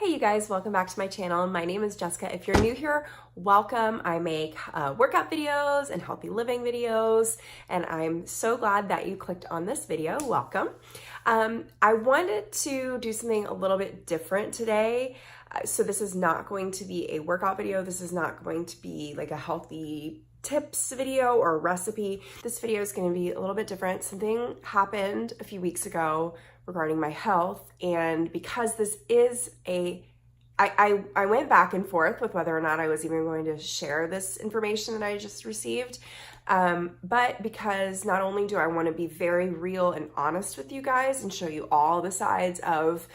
Hey you guys, welcome back to my channel. My name is Jessica. If you're new here, welcome. I make workout videos and healthy living videos, and I'm so glad that you clicked on this video. Welcome. I wanted to do something a little bit different today. So this is not going to be a workout video. This is not going to be like a healthy tips video or a recipe. This video is going to be a little bit different. Something happened a few weeks ago regarding my health, and because this is I went back and forth with whether or not I was even going to share this information that I just received, but because not only do I want to be very real and honest with you guys and show you all the sides of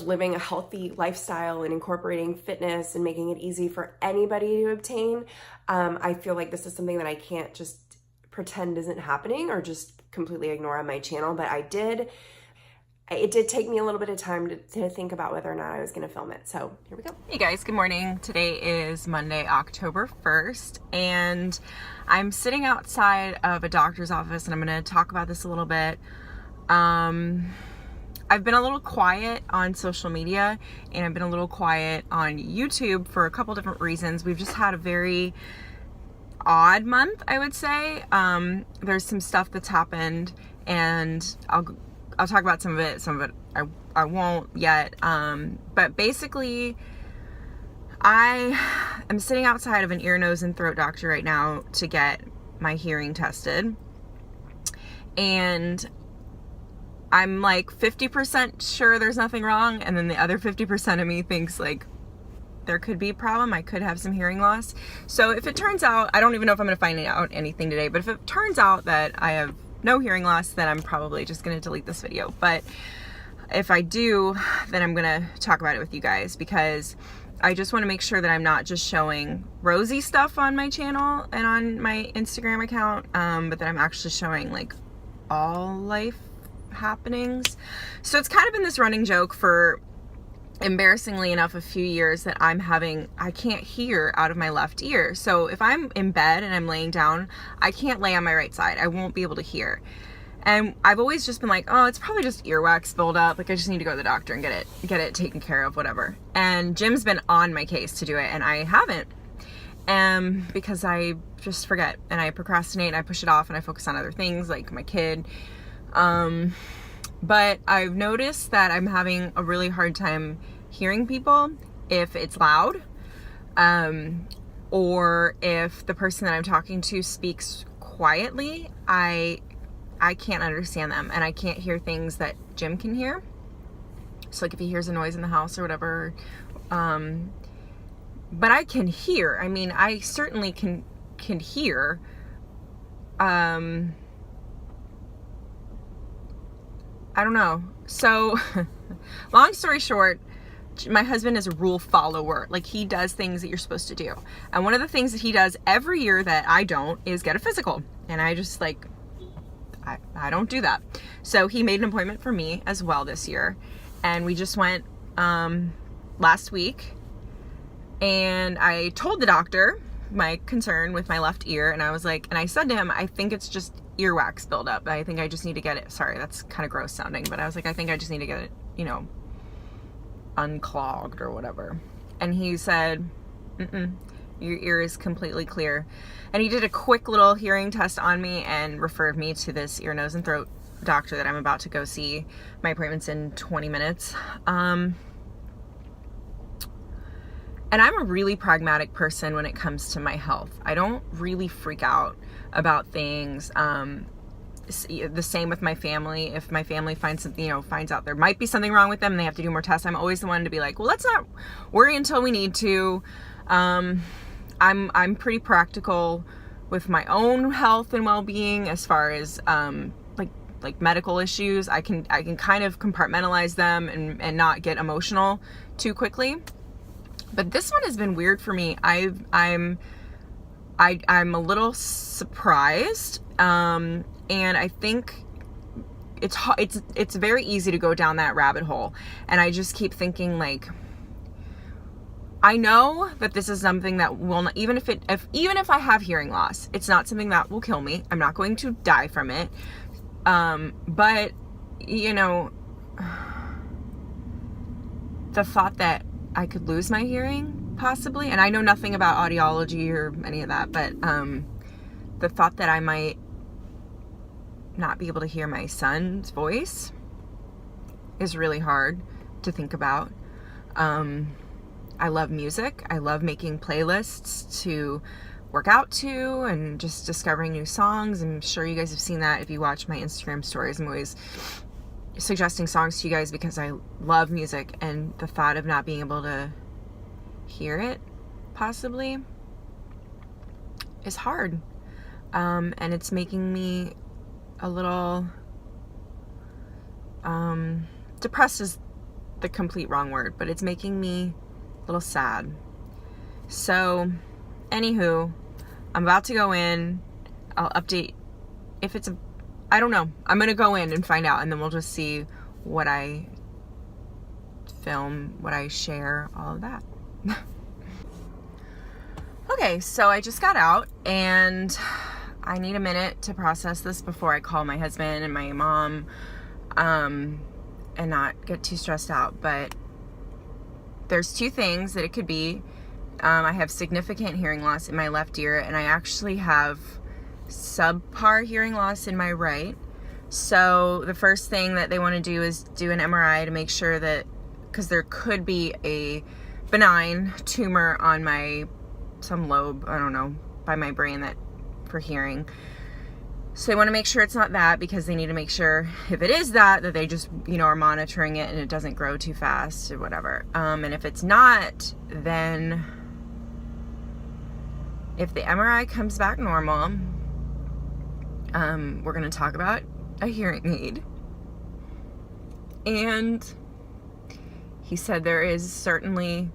living a healthy lifestyle and incorporating fitness and making it easy for anybody to obtain, I feel like this is something that I can't just pretend isn't happening or just completely ignore on my channel. But it did take me a little bit of time to think about whether or not I was going to film it. So here we go. Hey guys, good morning. Today is Monday, October 1st, and I'm sitting outside of a doctor's office, and I'm going to talk about this a little bit. I've been a little quiet on social media, and I've been a little quiet on YouTube for a couple different reasons. We've just had a very odd month, I would say. There's some stuff that's happened, and I'll talk about some of it I won't yet. But basically, I am sitting outside of an ear, nose, and throat doctor right now to get my hearing tested. And I'm like 50% sure there's nothing wrong, and then the other 50% of me thinks like there could be a problem. I could have some hearing loss. So if it turns out, I don't even know if I'm going to find out anything today, but if it turns out that I have no hearing loss, then I'm probably just going to delete this video. But if I do, then I'm going to talk about it with you guys, because I just want to make sure that I'm not just showing rosy stuff on my channel and on my Instagram account, but that I'm actually showing like all life happenings. So it's kind of been this running joke for, embarrassingly enough, a few years that I can't hear out of my left ear. So if I'm in bed and I'm laying down, I can't lay on my right side. I won't be able to hear. And I've always just been like, oh, it's probably just earwax buildup. Like I just need to go to the doctor and get it taken care of, whatever. And Jim's been on my case to do it, and I haven't. Because I just forget, and I procrastinate, and I push it off, and I focus on other things like my kid. But I've noticed that I'm having a really hard time hearing people if it's loud, or if the person that I'm talking to speaks quietly. I can't understand them, and I can't hear things that Jim can hear. So like if he hears a noise in the house or whatever, but I can hear. I mean, I certainly can hear. I don't know. So long story short, my husband is a rule follower. Like he does things that you're supposed to do. And one of the things that he does every year that I don't is get a physical. And I just like, I don't do that. So he made an appointment for me as well this year. And we just went last week. And I told the doctor my concern with my left ear. And I was like, and I said to him, I think it's just earwax buildup. I think I just need to get it. Sorry, that's kind of gross sounding, but I was like, I think I just need to get it, unclogged or whatever. And he said, your ear is completely clear. And he did a quick little hearing test on me and referred me to this ear, nose, and throat doctor that I'm about to go see. My appointment's in 20 minutes. And I'm a really pragmatic person when it comes to my health. I don't really freak out about things. The same with my family. If my family finds something, finds out there might be something wrong with them and they have to do more tests, I'm always the one to be like, well, let's not worry until we need to. I'm pretty practical with my own health and well-being as far as like medical issues. I can kind of compartmentalize them and not get emotional too quickly. But this one has been weird for me. I'm a little surprised, and I think it's very easy to go down that rabbit hole. And I just keep thinking, like, I know that this is something that will not, even if I have hearing loss, it's not something that will kill me. I'm not going to die from it. But the thought that I could lose my hearing possibly, and I know nothing about audiology or any of that, but the thought that I might not be able to hear my son's voice is really hard to think about. I love music. I love making playlists to work out to and just discovering new songs. I'm sure you guys have seen that if you watch my Instagram stories. I'm always suggesting songs to you guys because I love music, and the thought of not being able to hear it possibly is hard. And it's making me a little depressed is the complete wrong word, but it's making me a little sad. So anywho, I'm about to go in. I'll update if it's I don't know. I'm gonna go in and find out, and then we'll just see what I film, what I share, all of that. Okay, so I just got out, and I need a minute to process this before I call my husband and my mom, and not get too stressed out. But there's two things that it could be. I have significant hearing loss in my left ear, and I actually have subpar hearing loss in my right. So the first thing that they want to do is do an MRI to make sure that, because there could be a benign tumor on some lobe, I don't know, by my brain that for hearing. So they want to make sure it's not that, because they need to make sure if it is that they just, are monitoring it and it doesn't grow too fast or whatever. And if it's not, then if the MRI comes back normal, we're going to talk about a hearing aid. And he said there is certainly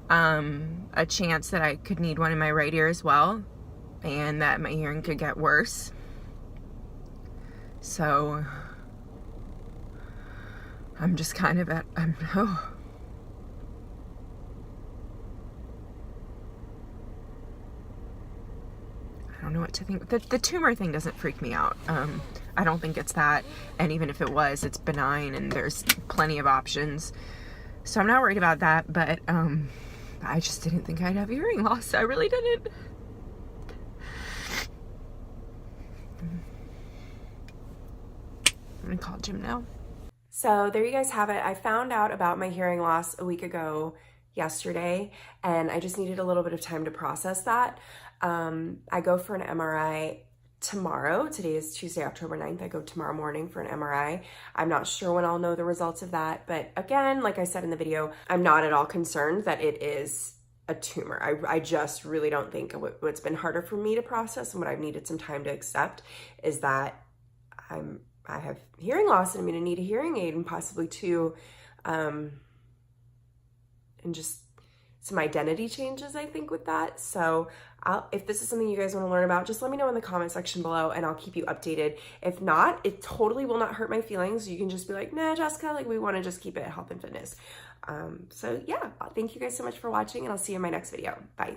a chance that I could need one in my right ear as well, and that my hearing could get worse. So I'm just kind of I don't know what to think. The tumor thing doesn't freak me out. I don't think it's that. And even if it was, it's benign and there's plenty of options. So I'm not worried about that, but I just didn't think I'd have hearing loss. I really didn't. I'm gonna call Jim now. So there you guys have it. I found out about my hearing loss a week ago yesterday, and I just needed a little bit of time to process that. I go for an MRI tomorrow. Today is Tuesday, October 9th. I go tomorrow morning for an MRI. I'm not sure when I'll know the results of that, but again, like I said in the video, I'm not at all concerned that it is a tumor. I just really don't think what's been harder for me to process and what I've needed some time to accept is that I have hearing loss and I'm going to need a hearing aid and possibly two, and just some identity changes, I think, with that. So if this is something you guys want to learn about, just let me know in the comment section below and I'll keep you updated. If not, it totally will not hurt my feelings. You can just be like, nah, Jessica, like we want to just keep it health and fitness. So yeah, thank you guys so much for watching, and I'll see you in my next video. Bye.